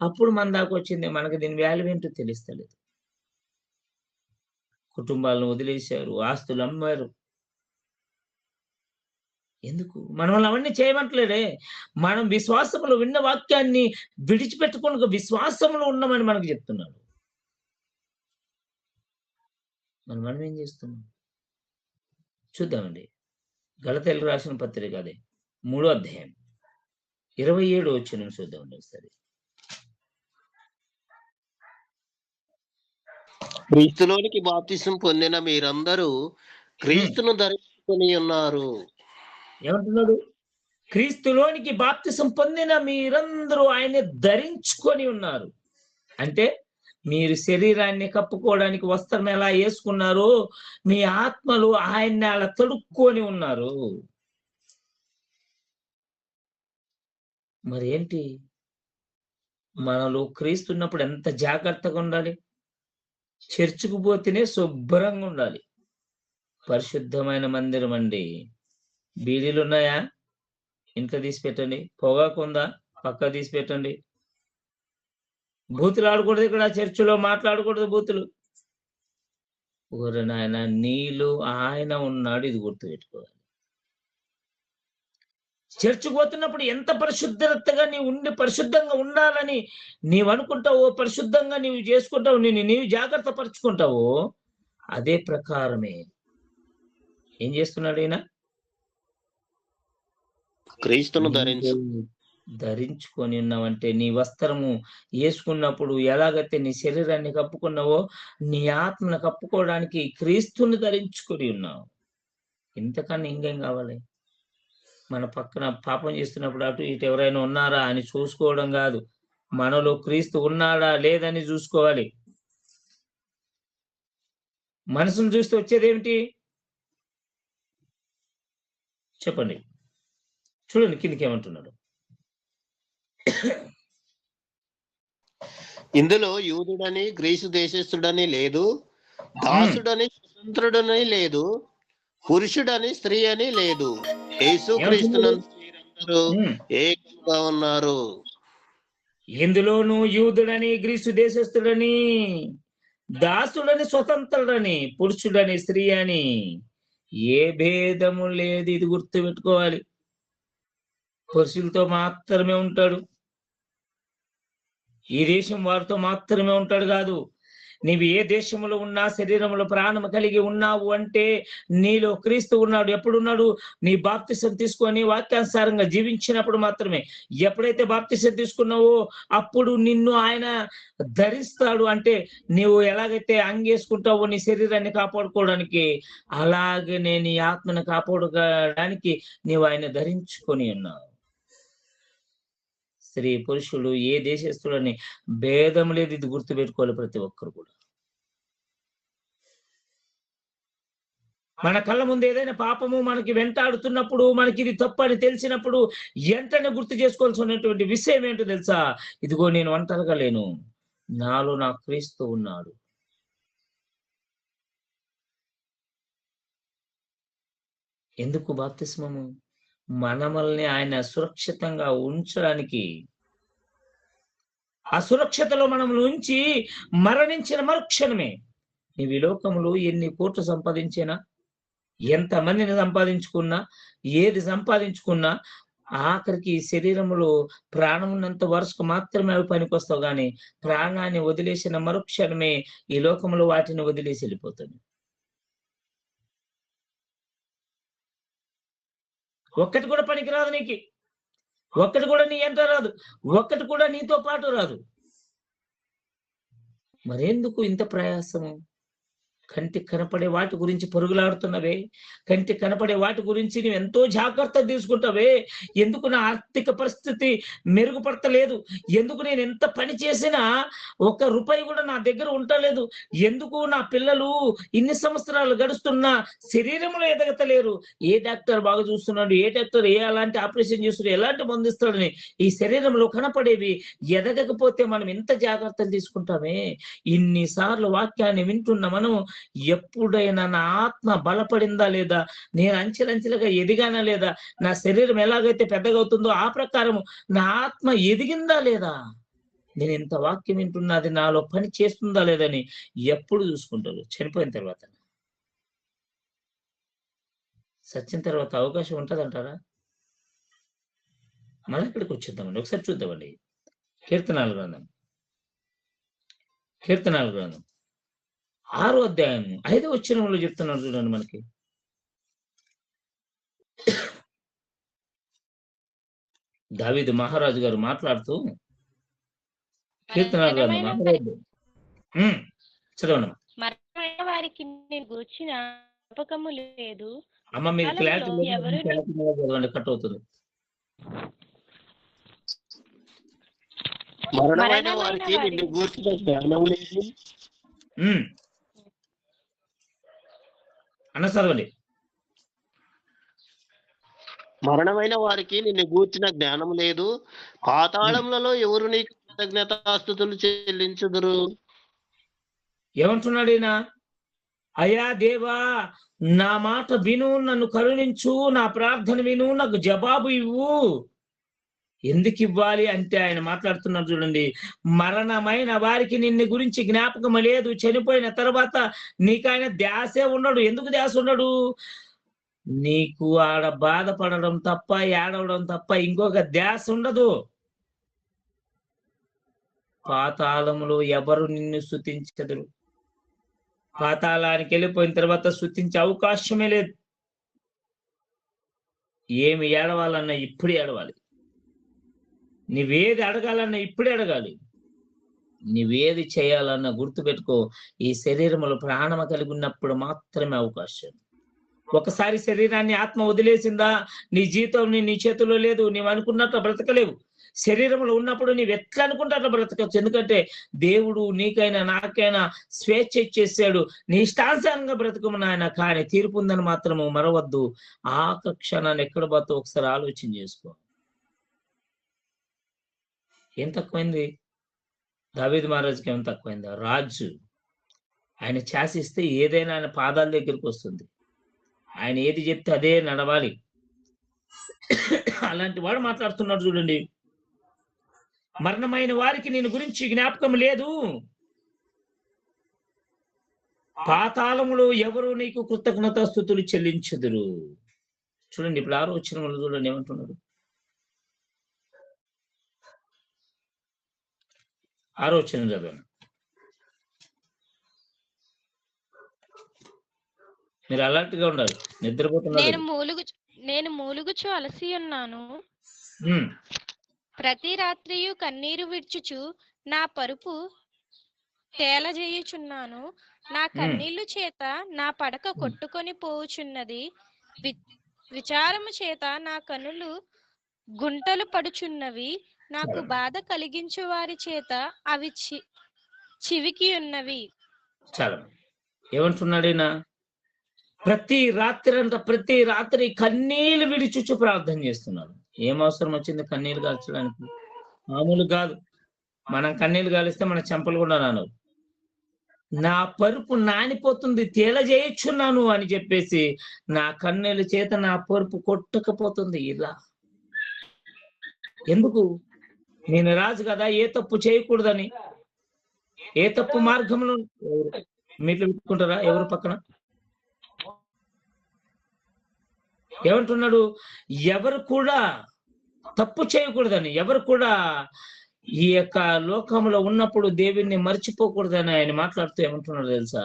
అప్పుడు మన దాకా వచ్చింది. మనకు దీని వాల్యూ ఏంటో తెలుస్తలేదు. కుటుంబాలను వదిలేశారు, ఆస్తులు అమ్మారు. ఎందుకు? మనం అవన్నీ చేయమంటలేడే. మనం విశ్వాసములో విన్న వాక్యాన్ని విడిచిపెట్టుకొని విశ్వాసంలో ఉన్నామని మనకు చెప్తున్నాడు. మనం ఏం చేస్తున్నాం చూద్దామండి. గలతీయులకు రాసిన పత్రిక అదే 3వ అధ్యాయం 27వ వచనం చూద్దామండి ఒకసారి. క్రీస్తులోనికి బాప్తిసం పొందిన మీరందరూ క్రీస్తును ధరించుకొని ఉన్నారు. ఏమంటున్నాడు? క్రీస్తులోనికి బాప్తిసం పొందిన మీరందరూ ఆయన్ని ధరించుకొని ఉన్నారు. అంటే మీరు శరీరాన్ని కప్పుకోవడానికి వస్త్రం ఎలా వేసుకున్నారో మీ ఆత్మలు ఆయన్ని అలా తొడుక్కొని ఉన్నారు. మరి ఏంటి? మనలో క్రీస్తు ఉన్నప్పుడు ఎంత జాగ్రత్తగా ఉండాలి? చర్చికి పోతేనే శుభ్రంగా ఉండాలి. పరిశుద్ధమైన మందిరం అండి. బీడీలు ఉన్నాయా? ఇంట్లో తీసి పెట్టండి. పొగాకు ఉందా? పక్క తీసి పెట్టండి. బూతులు ఆడకూడదు ఇక్కడ, చర్చిలో మాట్లాడకూడదు బూతులు. ఓరి నాయన, నీలో ఆయన ఉన్నాడు, ఇది గుర్తుపెట్టుకోవాలి. చర్చికి పోతున్నప్పుడు ఎంత పరిశుద్ధతగా నీవు ఉండి పరిశుద్ధంగా ఉండాలని నీవు అనుకుంటావో, పరిశుద్ధంగా నీవు చేసుకుంటావు, నీవు జాగ్రత్త పరుచుకుంటావో, అదే ప్రకారమే ఏం చేస్తున్నాడు ఈయన? క్రీస్తును ధరించు. ధరించుకొని ఉన్నావంటే నీ వస్త్రము వేసుకున్నప్పుడు ఎలాగైతే నీ శరీరాన్ని కప్పుకున్నావో నీ ఆత్మను కప్పుకోవడానికి క్రీస్తుని ధరించుకొని ఉన్నావు. ఇంతకన్నా ఇంకేం కావాలి? మన పక్కన పాపం చేస్తున్నప్పుడు అటు ఇటు ఎవరైనా ఉన్నారా అని చూసుకోవడం కాదు, మనలో క్రీస్తు ఉన్నాడా లేదని చూసుకోవాలి. మనసును చూస్తే వచ్చేదేమిటి చెప్పండి? చూడండి కిందికి ఏమంటున్నాడు. ఇందులో యూదుడని గ్రీసు దేశస్థుడని లేదు, దాసుడని స్వతంత్రుడని లేదు, పురుషుడని స్త్రీ అని లేదు, యేసుక్రీస్తునందు మీరందరూ ఏకంగా ఉన్నారు. ఇందులోను యూదుడని గ్రీసు దేశస్థుడని దాసుడని స్వతంత్రుడని పురుషుడని స్త్రీ అని ఏ భేదము లేదు. ఇది గుర్తు పెట్టుకోవాలి. పురుషులతో మాత్రమే ఉంటాడు, ఈ దేశం వారితో మాత్రమే ఉంటాడు కాదు. నీవు ఏ దేశంలో ఉన్నా శరీరంలో ప్రాణం కలిగి ఉన్నావు అంటే నీలో క్రీస్తు ఉన్నాడు. ఎప్పుడున్నాడు? నీ బాప్తిసం తీసుకొని వాక్యానుసారంగా జీవించినప్పుడు మాత్రమే. ఎప్పుడైతే బాప్తిసం తీసుకున్నావో అప్పుడు నిన్ను ఆయన ధరిస్తాడు. అంటే నీవు ఎలాగైతే అంగేసుకుంటావో నీ శరీరాన్ని కాపాడుకోవడానికి, అలాగే నీ ఆత్మను కాపాడుకోవడానికి నీవు ఆయన ధరించుకొని ఉన్నావు. స్త్రీ పురుషుడు ఏ దేశస్తుడని భేదం లేదు. ఇది గుర్తుపెట్టుకోవాలి ప్రతి ఒక్కరు కూడా. మన కళ్ళ ముందు ఏదైనా పాపము మనకి వెంటాడుతున్నప్పుడు, మనకి ఇది తప్పు అని తెలిసినప్పుడు వెంటనే గుర్తు చేసుకోవాల్సినటువంటి విషయం ఏంటో తెలుసా? ఇదిగో నేను ఒంటరిగా లేను, నాలో నా క్రీస్తు ఉన్నాడు. ఎందుకు బాప్తిస్మము? మనమల్ని ఆయన సురక్షితంగా ఉంచడానికి. ఆ సురక్షతలో మనం ఉంచి మరణించిన మరుక్షణమే నీవు ఈ లోకంలో ఎన్ని కోట్లు సంపాదించినా, ఎంత మందిని సంపాదించుకున్నా, ఏది సంపాదించుకున్నా, ఆఖరికి శరీరంలో ప్రాణం ఉన్నంత వరుసకు మాత్రమే అవి పనికొస్తావు. కానీ ప్రాణాన్ని వదిలేసిన మరుక్షణమే ఈ లోకంలో వాటిని వదిలేసి వెళ్ళిపోతుంది. ఒక్కటి కూడా పనికి రాదు నీకు, ఒక్కటి కూడా నీ ఎంట రాదు, ఒక్కటి కూడా నీతో పాటు రాదు. మరెందుకు ఇంత ప్రయాసము? కంటికి కనపడే వాటి గురించి పరుగులాడుతున్నవే, కంటికి కనపడే వాటి గురించి నువ్వు ఎంతో జాగ్రత్త తీసుకుంటావే. ఎందుకు నా ఆర్థిక పరిస్థితి మెరుగుపడతలేదు? ఎందుకు నేను ఎంత పని చేసినా ఒక్క రూపాయి కూడా నా దగ్గర ఉండలేదు? ఎందుకు నా పిల్లలు ఇన్ని సంవత్సరాలు గడుస్తున్నా శరీరంలో ఎదగతలేరు? ఏ డాక్టర్ బాగా చూస్తున్నాడు, ఏ డాక్టర్ అలాంటి ఆపరేషన్ చేస్తున్నాడు, ఎలాంటి మందు ఇస్తాడని ఈ శరీరంలో కనపడేవి ఎదగకపోతే మనం ఎంత జాగ్రత్తలు తీసుకుంటామే. ఇన్నిసార్లు వాక్యాన్ని వింటున్న మనం ఎప్పుడైనా నా ఆత్మ బలపడిందా లేదా, నేను అంచెలంచెలుగా ఎదిగానా లేదా, నా శరీరం ఎలాగైతే పెద్దగా అవుతుందో ఆ ప్రకారం నా ఆత్మ ఎదిగిందా లేదా, నేను ఇంత వాక్యం వింటున్నా అది నాలో పని చేస్తుందా లేదని ఎప్పుడు చూసుకుంటారు? చనిపోయిన తర్వాత. సచ్చిన తర్వాత అవకాశం ఉంటుందంటారా? మళ్ళీ ఇక్కడికి వచ్చేద్దామండి, ఒకసారి చూద్దామండి. కీర్తనాల గ్రంథం 6వ అధ్యాయం 5వ వచనంలో చెప్తున్నాడు చూడండి మనకి. దావీదు మహారాజు గారు మాట్లాడుతూ కీర్తనాల గ్రంథం చదవండి. మరణమైన వారికి నేను గూర్చిన జ్ఞాపకము లేదు. అమ్మ మీరు క్లారిటీ చదవండి, కట్ అవుతుంది. మరణమైన వారికి నిన్ను గూర్చిన జ్ఞానం లేదు. అన్న చదవండి. మరణమైన వారికి నిన్ను గూర్చిన జ్ఞానం లేదు, పాతాళంలో ఎవరు నీకు కృతజ్ఞతాస్తుతులు చెల్లించుదురు? ఏమంటున్నాడు ఈయన? అయ్యా దేవా, నా మాట విను, నన్ను కరుణించు, నా ప్రార్థన విను, నాకు జవాబు ఇవ్వు. ఎందుకు ఇవ్వాలి అంటే ఆయన మాట్లాడుతున్నారు చూడండి. మరణమైన వారికి నిన్ను గురించి జ్ఞాపకం లేదు. చనిపోయిన తర్వాత నీకు ఆయన ధ్యాసే ఉండడు. ఎందుకు ధ్యాస ఉండడు? నీకు ఆడ బాధపడడం తప్ప, ఏడవడం తప్ప ఇంకొక ధ్యాస ఉండదు. పాతాళములో ఎవరు నిన్ను స్తుతించదురు. పాతాళానికి వెళ్ళిపోయిన తర్వాత స్తుతించే అవకాశమే లేదు. ఏమి ఏడవాలన్నా ఇప్పుడు ఏడవాలి. నువ్వేది అడగాలన్నా ఇప్పుడే అడగాలి. నువ్వేది చేయాలన్నా గుర్తుపెట్టుకో, ఈ శరీరంలో ప్రాణం కలిగి ఉన్నప్పుడు మాత్రమే అవకాశం. ఒకసారి శరీరాన్ని ఆత్మ వదిలేసిందా, నీ జీవితం నీ చేతిలో లేదు. నీవు అనుకున్నట్లు బ్రతకలేవు. శరీరంలో ఉన్నప్పుడు నీవు ఎట్లా అనుకుంటే అట్లా బ్రతకచ్చు. ఎందుకంటే దేవుడు నీకైనా నాకైనా స్వేచ్ఛ ఇచ్చేసాడు. నీ ఇష్టానుసారంగా బ్రతకము నాయన. కానీ తీర్పు ఉందని మాత్రము మరవద్దు. ఆ క్షణాన్ని ఎక్కడ పోతావు ఒకసారి ఆలోచన చేసుకో. ఏం తక్కువైంది? దావీదు మహారాజుకి ఏం తక్కువైందా? రాజు ఆయన శాసిస్తే ఏదైనా ఆయన పాదాల దగ్గరికి వస్తుంది. ఆయన ఏది చెప్తే అదే నడవాలి. అలాంటి వాడు మాట్లాడుతున్నాడు చూడండి. మరణమైన వారికి నేను గురించి జ్ఞాపకం లేదు, పాతాళములో ఎవరు నీకు కృతజ్ఞతాస్తుతులు చెల్లించుదురు. చూడండి ఇప్పుడు 6వ వచనంలో చూడండి ఏమంటున్నాడు. 6వ వచనం చదవండి. మీరు అలర్ట్ గా ఉండాలి. నిద్రపోతున్నారు. నేను మూలుగుచు అలసి ఉన్నాను. ప్రతి రాత్రియు కన్నీరు విడ్చుచు నా పరుపు తేలజేయుచున్నాను. నా కన్నీళ్లు చేత నా పడక కొట్టుకొని పోవుచున్నది. విచారము చేత నా కనులు గుంటలు పడుచున్నవి. నాకు బాధ కలిగించు వారి చేత అవి చివికి ఉన్నవి. చాలా ఏమంటున్నాడైనా? ప్రతి రాత్రి కన్నీళ్లు విడిచుచు ప్రార్థన చేస్తున్నాడు. ఏం అవసరం వచ్చింది కన్నీళ్లు కాల్చడానికి? మామూలు కాదు. మనం కన్నీళ్లు కాలిస్తే మన చెంపలు కూడా నానవు. నా పరుపు నానిపోతుంది, తేలజేయుచున్నాను అని చెప్పేసి నా కన్నీళ్ళ చేత నా పరుపు కొట్టకపోతుంది. ఇలా ఎందుకు? నేను రాజు కదా, ఏ తప్పు చేయకూడదని. ఏ తప్పు మార్గంలో మీరు పెట్టుకుంటారా? ఎవరు పక్కన ఏమంటున్నాడు? ఎవరు కూడా తప్పు చేయకూడదని, ఎవరు కూడా ఈ యొక్క లోకంలో ఉన్నప్పుడు దేవుణ్ణి మర్చిపోకూడదని ఆయన మాట్లాడుతూ ఏమంటున్నాడు తెలుసా?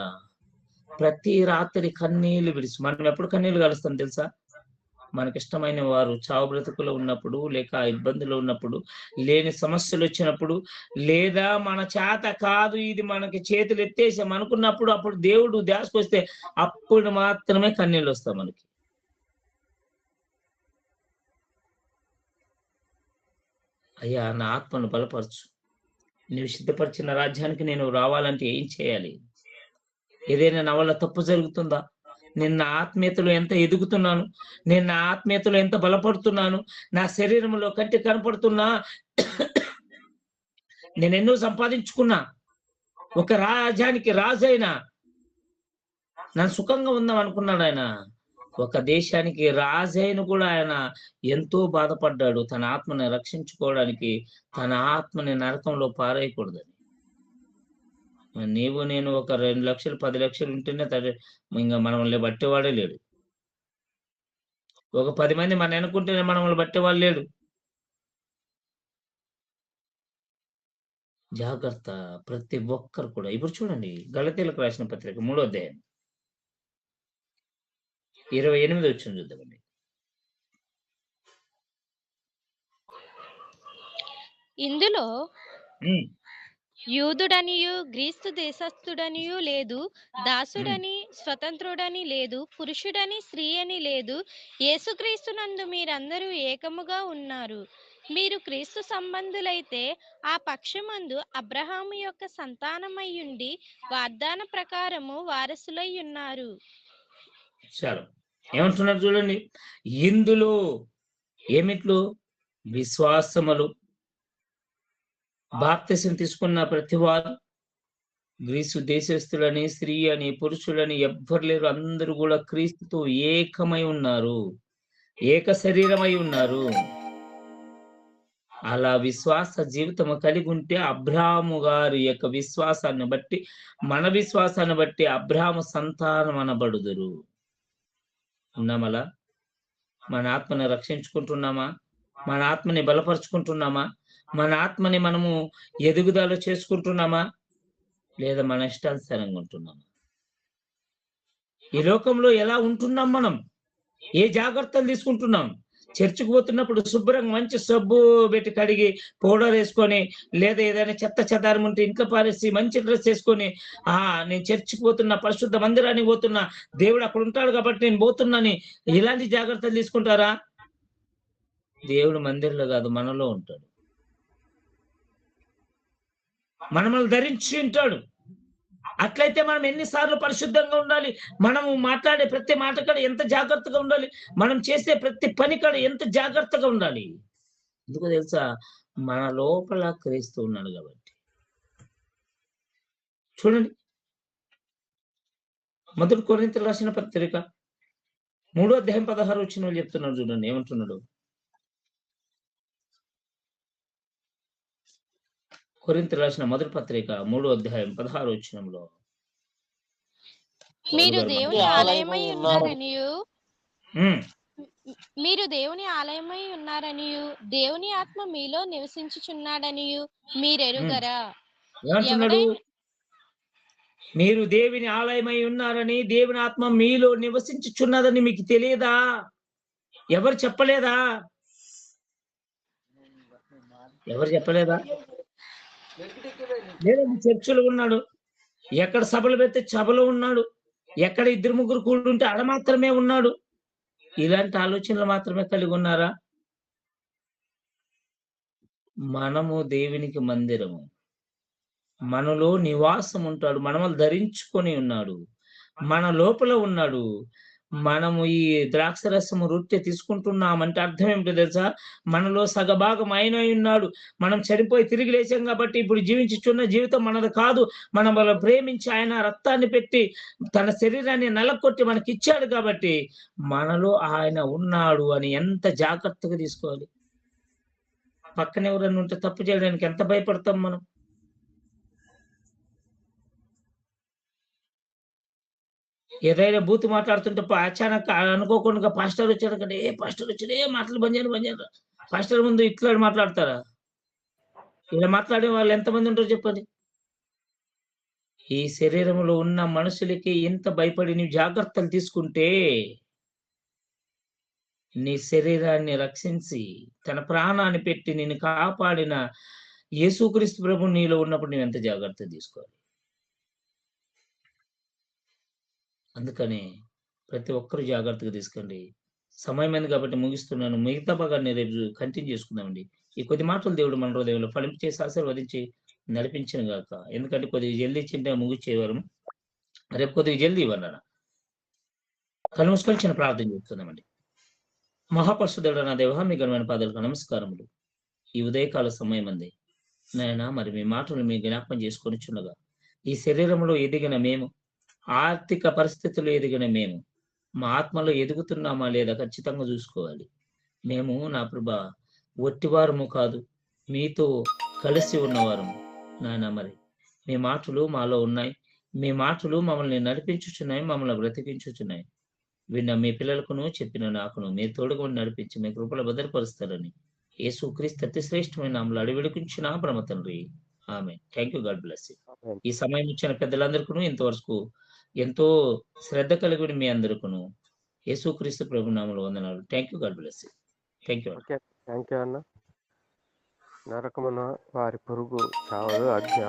ప్రతి రాత్రి కన్నీళ్లు విడిచి. మనం ఎప్పుడు కన్నీళ్లు కలుస్తాం తెలుసా? మనకిష్టమైన వారు చావు బ్రతుకులో ఉన్నప్పుడు, లేక ఇబ్బందులు ఉన్నప్పుడు, లేని సమస్యలు వచ్చినప్పుడు, లేదా మన చేత కాదు ఇది మనకి చేతులు ఎత్తేసాం అనుకున్నప్పుడు, అప్పుడు దేవుడు ధ్యాసకు వస్తే అప్పుడు మాత్రమే కన్నీళ్ళు వస్తాయి మనకి. అయ్యా నా ఆత్మను బలపరచు, నీవు సిద్ధపరిచిన రాజ్యానికి నేను రావాలంటే ఏం చేయాలి? ఏదైనా నా వల్ల తప్పు జరుగుతుందా? నేను నా ఆత్మీయతలో ఎంత ఎదుగుతున్నాను? నేను నా ఆత్మీయతలో ఎంత బలపడుతున్నాను? నా శరీరంలో కంటి కనపడుతున్నా నేను ఎన్నో సంపాదించుకున్నా. ఒక రాజ్యానికి రాజైనా నన్ను సుఖంగా ఉందాం అనుకున్నాడు ఆయన. ఒక దేశానికి రాజైన కూడా ఆయన ఎంతో బాధపడ్డాడు తన ఆత్మని రక్షించుకోవడానికి, తన ఆత్మని నరకంలో పారేయకూడదని. నీవు నేను ఒక 2 లక్షలు 10 లక్షలు ఉంటేనే ఇంకా మనల్ని బట్టేవాడే లేడు. ఒక 10 మంది మన అనుకుంటేనే మనల్ని బట్టేవాడు లేడు. జాగ్రత్త ప్రతి ఒక్కరు కూడా. ఇప్పుడు చూడండి గలతీయులకు రాసిన పత్రిక 3వ అధ్యాయం 28 వచ్చిన చూద్దామండి. ఇందులో యూదుడనియు గ్రీస్తు దేశస్థుడనియు లేదు, దాసుడని స్వతంత్రుడని లేదు, పురుషుడని స్త్రీ అని లేదు, యేసుక్రీస్తునందు మీరందరూ ఏకముగా ఉన్నారు. మీరు క్రీస్తు సంబంధులైతే ఆ పక్షమందు అబ్రహాము యొక్క సంతానమయ్యుండి వాగ్దాన ప్రకారము వారసులై ఉన్నారు. చాలు ఏమంటున్నారు చూడండి. ఇందులో ఏమిట్లు? విశ్వాసములు. బాప్తిసం తీసుకున్న ప్రతి వారు, గ్రీసు దేశస్థులని స్త్రీ అని పురుషులని ఎవ్వరు లేరు, అందరూ కూడా క్రీస్తుతో ఏకమై ఉన్నారు, ఏక శరీరమై ఉన్నారు. అలా విశ్వాస జీవితం కలిగి ఉంటే అబ్రాహాము గారి యొక్క విశ్వాసాన్ని బట్టి, మన విశ్వాసాన్ని బట్టి అబ్రాహాము సంతానం అనబడుదురు. ఉన్నామలా? మన ఆత్మని రక్షించుకుంటున్నామా? మన ఆత్మని బలపరుచుకుంటున్నామా? మన ఆత్మని మనము ఎదుగుదల చేసుకుంటున్నామా? లేదా మన ఇష్టానుసారంగా ఉంటున్నామా? ఈ లోకంలో ఎలా ఉంటున్నాం? మనం ఏ జాగ్రత్తలు తీసుకుంటున్నాం? చర్చికి పోతున్నప్పుడు శుభ్రంగా మంచి సబ్బు పెట్టి కడిగి పౌడర్ వేసుకొని, లేదా ఏదైనా చెత్త చెదారం ఉంటే ఇంట్లో పారేసి మంచి డ్రెస్ వేసుకొని, నేను చర్చికి పోతున్నా, పరిశుద్ధ మందిరానికి పోతున్నా, దేవుడు అక్కడ ఉంటాడు కాబట్టి నేను పోతున్నాని ఇలాంటి జాగ్రత్తలు తీసుకుంటారా? దేవుడు మందిరంలో కాదు, మనలో ఉంటాడు. మనల్ని ధరించి ఉంటాడు. అట్లయితే మనం ఎన్నిసార్లు పరిశుద్ధంగా ఉండాలి, మనము మాట్లాడే ప్రతి మాట కాడ ఎంత జాగ్రత్తగా ఉండాలి, మనం చేసే ప్రతి పని కాడ ఎంత జాగ్రత్తగా ఉండాలి. ఎందుకో తెలుసా? మన లోపల క్రీస్తు ఉన్నాడు కాబట్టి. చూడండి, మొదటి కొరింథీయులకు రాసిన పత్రిక 3వ అధ్యాయం 16 వచనం చెప్తున్నాడు. చూడండి ఏమంటున్నాడు. కొరింథీయులకు రాసిన మొదటి పత్రిక 3వ అధ్యాయం 16 వచనంలో మీరు దేవుని ఆలయమై ఉన్నారనియు ఉమ్, మీరు దేవుని ఆలయమై ఉన్నారనియు దేవుని ఆత్మ మీలో నివసించుచున్నాడనియు మీరెరుగరా? ఏమంటున్నాడు? మీరు దేవుని ఆలయమై ఉన్నారని, దేవుని ఆత్మ మీలో నివసించుచున్నదని మీకు తెలియదా? ఎవరు చెప్పలేదా? ఎవరు చెప్పలేదా? లేదండి, చర్చిలో ఉన్నాడు, ఎక్కడ సభలు పెడితే సభలో ఉన్నాడు, ఎక్కడ 2-3 కూడుంటే ఆడ మాత్రమే ఉన్నాడు. ఇలాంటి ఆలోచనలు మాత్రమే కలిగి ఉన్నారా? మనము దేవునికి మందిరము, మనలో నివాసం ఉంటాడు, మనల్ని ధరించుకొని ఉన్నాడు, మన లోపల ఉన్నాడు. మనము ఈ ద్రాక్షరసము రొట్టె తీసుకుంటున్నామంటే అర్థం ఏమిటో తెలుసా? మనలో సగభాగం ఆయన ఉన్నాడు. మనం చనిపోయి తిరిగి లేచాం కాబట్టి ఇప్పుడు జీవించుచున్న జీవితం మనది కాదు. మనం వాళ్ళ ప్రేమించి ఆయన రక్తాన్ని పెట్టి తన శరీరాన్ని నలకొట్టి మనకి ఇచ్చాడు కాబట్టి మనలో ఆయన ఉన్నాడు అని ఎంత జాగ్రత్తగా తీసుకోవాలి. పక్కన ఎవరైనా ఉంటే తప్పు చేయడానికి ఎంత భయపడతాం మనం. ఏదైనా బూతు మాట్లాడుతుంటే అచానక్ అనుకోకుండా పాస్టర్ వచ్చాడు కంటే, పాస్టర్ వచ్చాడు, మాటలు బంద్ చేయను. పాస్టర్ ముందు ఇట్లా మాట్లాడతారా? ఇలా మాట్లాడే వాళ్ళు ఎంతమంది ఉంటారో చెప్పండి. ఈ శరీరంలో ఉన్న మనుషులకి ఎంత భయపడి నీ జాగ్రత్తలు తీసుకుంటే, నీ శరీరాన్ని రక్షించి తన ప్రాణాన్ని పెట్టి నిన్ను కాపాడిన యేసుక్రీస్తు ప్రభు నీలో ఉన్నప్పుడు నువ్వు ఎంత జాగ్రత్త తీసుకోవాలి. అందుకని ప్రతి ఒక్కరు జాగ్రత్తగా తీసుకోండి. సమయమైంది కాబట్టి ముగిస్తున్నాను. మిగతా భాగాన్ని రేపు కంటిన్యూ చేసుకుందామండి. ఈ కొద్ది మాటలు దేవుడు మన హృదయంలో ఫలింపచేసి ఆశీర్వదించి నడిపించును గాక. ఎందుకంటే కొద్దిగా జల్దీ ఇచ్చింటే ముగిచ్చేవారు. రేపు కొద్దిగా జల్దీ ఇవ్వండి. కళ్ళు మూసుకొని చిన్న ప్రార్థన చేస్తున్నామండి. మహాపరిశుద్ధుడైన నా దేవా, మీ ఘనమైన పాదాలకు నమస్కారములు. ఈ ఉదయకాల సమయం అంది నాయనా, మరి మీ మాటలు మీ జ్ఞాపకం చేసుకొని చున్నగా ఈ శరీరంలో ఎదిగిన మేము, ఆర్థిక పరిస్థితుల్లో ఎదిగిన మేము, మా ఆత్మలో ఎదుగుతున్నామా లేదా ఖచ్చితంగా చూసుకోవాలి. మేము నా ప్రభా ఒట్టివారము కాదు, మీతో కలిసి ఉన్నవారము నాయన. మరి మీ మాటలు మాలో ఉన్నాయి, మీ మాటలు మమ్మల్ని నడిపించుచున్నాయి, మమ్మల్ని బ్రతికించుచున్నాయి. విన్న మీ పిల్లలకును చెప్పిన నాకును మీరు తోడుగా నడిపించి మీ కృపలో భద్రపరుస్తారని యేసుక్రీస్తు అతి శ్రేష్టమైన నామములో అడివిడికించిన బ్రహ్మ తండ్రి, ఆమేన్. Thank you. God bless you. ఈ సమయం ఇచ్చిన పెద్దలందరికీ ఇంతవరకు ఎంతో శ్రద్ధ కలిగి మీ అందరికీ యేసుక్రీస్తు ప్రభు నామములో వందనాలు. Thank you. God bless you. Thank you. Thank you అన్న. నరకమున వారి పురుగు చావదు, అగ్ని